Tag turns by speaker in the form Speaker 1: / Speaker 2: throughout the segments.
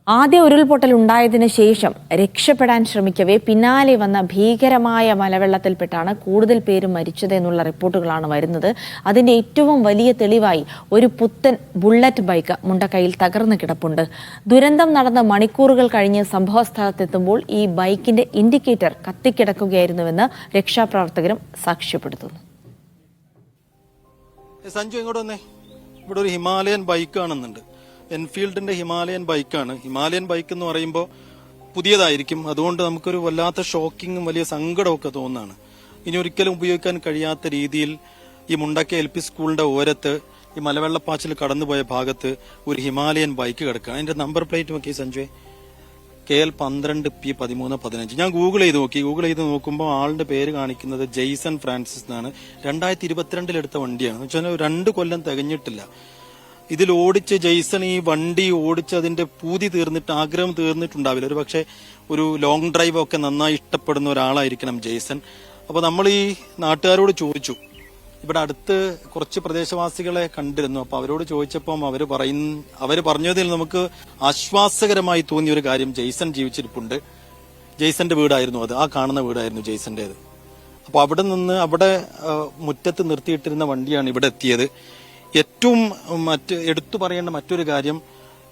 Speaker 1: ആദ്യ ഉരുൾപൊട്ടൽ ഉണ്ടായതിനു ശേഷം രക്ഷപ്പെടാൻ ശ്രമിക്കവേ പിന്നാലെ വന്ന ഭീകരമായ മലവെള്ളത്തിൽപ്പെട്ടാണ് കൂടുതൽ പേര് മരിച്ചതെന്നുള്ള റിപ്പോർട്ടുകളാണ് വരുന്നത്. അതിന്റെ ഏറ്റവും വലിയ തെളിവായി ഒരു പുത്തൻ ബുള്ളറ്റ് ബൈക്ക് മുണ്ടക്കൈയിൽ തകർന്നു കിടപ്പുണ്ട്. ദുരന്തം നടന്ന മണിക്കൂറുകൾ കഴിഞ്ഞ് സംഭവസ്ഥലത്തെത്തുമ്പോൾ ഈ ബൈക്കിന്റെ ഇൻഡിക്കേറ്റർ കത്തിക്കിടക്കുകയായിരുന്നുവെന്ന് രക്ഷാപ്രവർത്തകരും സാക്ഷ്യപ്പെടുത്തുന്നു.
Speaker 2: സഞ്ജു ഇങ്ങോട്ട് വന്നേ. ഇവിടെ ഒരു ഹിമാലയൻ ബൈക്ക് കാണുന്നുണ്ട്. എൻഫീൽഡിന്റെ ഹിമാലയൻ ബൈക്കാണ്. ഹിമാലയൻ ബൈക്ക് എന്ന് പറയുമ്പോൾ പുതിയതായിരിക്കും. അതുകൊണ്ട് നമുക്കൊരു വല്ലാത്ത ഷോക്കിങ്ങും വലിയ സങ്കടമൊക്കെ തോന്നുന്നതാണ്. ഇനി ഒരിക്കലും ഉപയോഗിക്കാൻ കഴിയാത്ത രീതിയിൽ ഈ മുണ്ടക്കൈ LP സ്കൂളിന്റെ ഓരത്ത് ഈ മലവെള്ളപ്പാച്ചിൽ കടന്നുപോയ ഭാഗത്ത് ഒരു ഹിമാലയൻ ബൈക്ക് കിടക്കുകയാണ്. അതിന്റെ നമ്പർ പ്ലേറ്റ് നോക്കി സഞ്ജയ്, KL 12P1315. ഞാൻ ഗൂഗിൾ ചെയ്ത് നോക്കുമ്പോൾ ആളുടെ പേര് കാണിക്കുന്നത് ജെയ്സൺ ഫ്രാൻസിസ് എന്നാണ്. 2022 എടുത്ത വണ്ടിയാണ്. എന്ന് വെച്ചാൽ 2 കൊല്ലം തികഞ്ഞിട്ടില്ല. ഇതിൽ ഓടിച്ച് ജെയ്സൺ ഈ വണ്ടി ഓടിച്ച് അതിന്റെ പൂതി തീർന്നിട്ട് ആഗ്രഹം തീർന്നിട്ടുണ്ടാവില്ല. ഒരു പക്ഷെ ഒരു ലോങ് ഡ്രൈവ് ഒക്കെ നന്നായി ഇഷ്ടപ്പെടുന്ന ഒരാളായിരിക്കണം ജെയ്സൺ. അപ്പൊ നമ്മൾ ഈ നാട്ടുകാരോട് ചോദിച്ചു, ഇവിടെ അടുത്ത് കുറച്ച് പ്രദേശവാസികളെ കണ്ടിരുന്നു. അപ്പൊ അവരോട് ചോദിച്ചപ്പോൾ അവര് പറഞ്ഞതിൽ നമുക്ക് ആശ്വാസകരമായി തോന്നിയ ഒരു കാര്യം, ജെയ്സൺ ജീവിച്ചിരിപ്പുണ്ട്. ജെയ്സന്റെ വീടായിരുന്നു അത്. ആ കാണുന്ന വീടായിരുന്നു ജെയ്സന്റേത്. അപ്പൊ അവിടെ മുറ്റത്ത് നിർത്തിയിട്ടിരുന്ന വണ്ടിയാണ് ഇവിടെ എത്തിയത്. ഏറ്റവും എടുത്തു പറയേണ്ട മറ്റൊരു കാര്യം,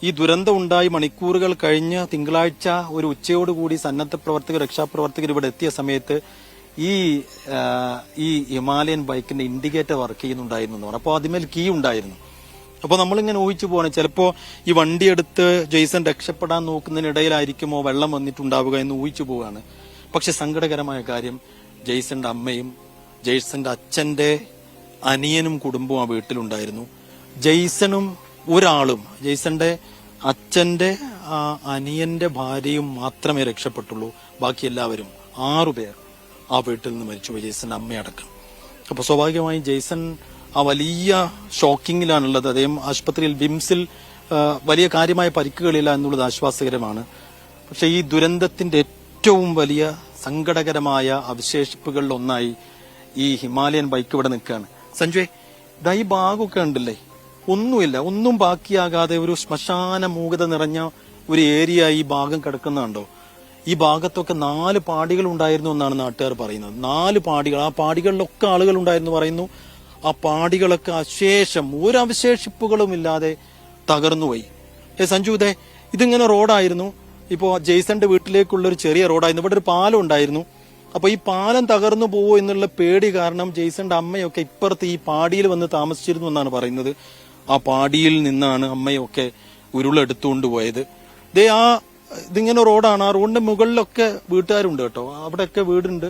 Speaker 2: ഈ ദുരന്തം ഉണ്ടായി മണിക്കൂറുകൾ കഴിഞ്ഞ് തിങ്കളാഴ്ച ഒരു ഉച്ചയോടുകൂടി സന്നദ്ധ പ്രവർത്തകർ, രക്ഷാപ്രവർത്തകർ ഇവിടെ എത്തിയ സമയത്ത് ഈ ഹിമാലയൻ ബൈക്കിന്റെ ഇൻഡിക്കേറ്റർ വർക്ക് ചെയ്യുന്നുണ്ടായിരുന്നു. അപ്പോൾ അതിന്മേൽ കീ ഉണ്ടായിരുന്നു. അപ്പോൾ നമ്മളിങ്ങനെ ഊഹിച്ചു പോവാണ്, ചിലപ്പോ ഈ വണ്ടി എടുത്ത് ജെയ്സൺ രക്ഷപ്പെടാൻ നോക്കുന്നതിനിടയിലായിരിക്കുമോ വെള്ളം വന്നിട്ടുണ്ടാവുക എന്ന് ഊഹിച്ചു പോവുകയാണ്. പക്ഷെ സങ്കടകരമായ കാര്യം, ജെയ്സന്റെ അമ്മയും ജെയ്സന്റെ അച്ഛന്റെ അനിയനും കുടുംബവും ആ വീട്ടിലുണ്ടായിരുന്നു. ജെയ്സണും ഒരാളും, ജെയ്സന്റെ അച്ഛന്റെ അനിയന്റെ ഭാര്യയും മാത്രമേ രക്ഷപ്പെട്ടുള്ളൂ. ബാക്കി എല്ലാവരും 6 പേർ ആ വീട്ടിൽ നിന്ന് മരിച്ചുപോയി, ജെയ്സന്റെ അമ്മയടക്കം. അപ്പൊ സ്വാഭാവികമായും ജെയ്സൺ ആ വലിയ ഷോക്കിങ്ങിലാണുള്ളത്. അദ്ദേഹം ആശുപത്രിയിൽ വിംസിൽ വലിയ കാര്യമായ പരിക്കുകളില്ല എന്നുള്ളത് ആശ്വാസകരമാണ്. പക്ഷെ ഈ ദുരന്തത്തിന്റെ ഏറ്റവും വലിയ സങ്കടകരമായ അവശേഷിപ്പുകളിൽ ഒന്നായി ഈ ഹിമാലയൻ ബൈക്ക് ഇവിടെ നിൽക്കുകയാണ്. സഞ്ജയ്, ഇതാ ഈ ഭാഗമൊക്കെ ഉണ്ടല്ലേ, ഒന്നുമില്ല, ഒന്നും ബാക്കിയാകാതെ ഒരു ശ്മശാന മൂകത നിറഞ്ഞ ഒരു ഏരിയ ഈ ഭാഗം കിടക്കുന്നുണ്ടോ? ഈ ഭാഗത്തൊക്കെ 4 പാടികൾ ഉണ്ടായിരുന്നു എന്നാണ് നാട്ടുകാർ പറയുന്നത്. 4 പാടികൾ. ആ പാടികളിലൊക്കെ ആളുകൾ ഉണ്ടായിരുന്നു പറയുന്നു. ആ പാടികളൊക്കെ അശേഷം ഒരു അവശേഷിപ്പുകളും ഇല്ലാതെ തകർന്നുപോയി. സഞ്ജു, ഇതിങ്ങനെ റോഡായിരുന്നു. ഇപ്പോ ജെയ്സന്റെ വീട്ടിലേക്കുള്ള ഒരു ചെറിയ റോഡായിരുന്നു. ഇവിടെ ഒരു പാലം ഉണ്ടായിരുന്നു. അപ്പൊ ഈ പാലം തകർന്നു പോവോ എന്നുള്ള പേടി കാരണം ജെയ്സന്റെ അമ്മയൊക്കെ ഇപ്പുറത്ത് ഈ പാടിയിൽ വന്ന് താമസിച്ചിരുന്നു എന്നാണ് പറയുന്നത്. ആ പാടിയിൽ നിന്നാണ് അമ്മയൊക്കെ ഉരുളെടുത്തുകൊണ്ട് പോയത്. ഇതിങ്ങനെ റോഡാണ്. ആ റോഡിന്റെ മുകളിലൊക്കെ വീട്ടുകാരുണ്ട് കേട്ടോ. അവിടെയൊക്കെ വീടുണ്ട്.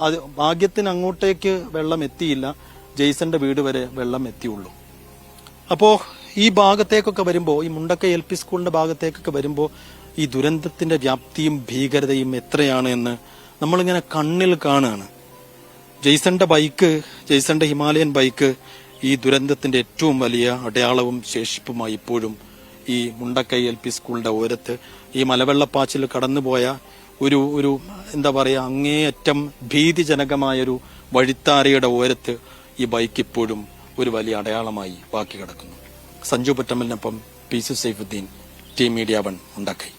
Speaker 2: അത് ഭാഗ്യത്തിന് അങ്ങോട്ടേക്ക് വെള്ളം എത്തിയില്ല. ജെയ്സന്റെ വീട് വരെ വെള്ളം എത്തിയുള്ളൂ. അപ്പോ ഈ ഭാഗത്തേക്കൊക്കെ വരുമ്പോ, ഈ മുണ്ടക്കൈ LP സ്കൂളിന്റെ ഭാഗത്തേക്കൊക്കെ വരുമ്പോ ഈ ദുരന്തത്തിന്റെ വ്യാപ്തിയും ഭീകരതയും എത്രയാണ് എന്ന് നമ്മളിങ്ങനെ കണ്ണിൽ കാണുകയാണ്. ജെയ്സന്റെ ഹിമാലയൻ ബൈക്ക് ഈ ദുരന്തത്തിന്റെ ഏറ്റവും വലിയ അടയാളവും ശേഷിപ്പുമായി ഇപ്പോഴും ഈ മുണ്ടക്കൈ LP സ്കൂളിന്റെ ഓരത്ത് ഈ മലവെള്ളപ്പാച്ചിൽ കടന്നുപോയ ഒരു എന്താ പറയാ, അങ്ങേയറ്റം ഭീതിജനകമായൊരു വഴിത്താരയുടെ ഓരത്ത് ഈ ബൈക്ക് ഇപ്പോഴും ഒരു വലിയ അടയാളമായി ബാക്കി കിടക്കുന്നു. സഞ്ജു പറ്റമ്മലിനൊപ്പം PC Saifuddeen, team media 1, Mundakkai.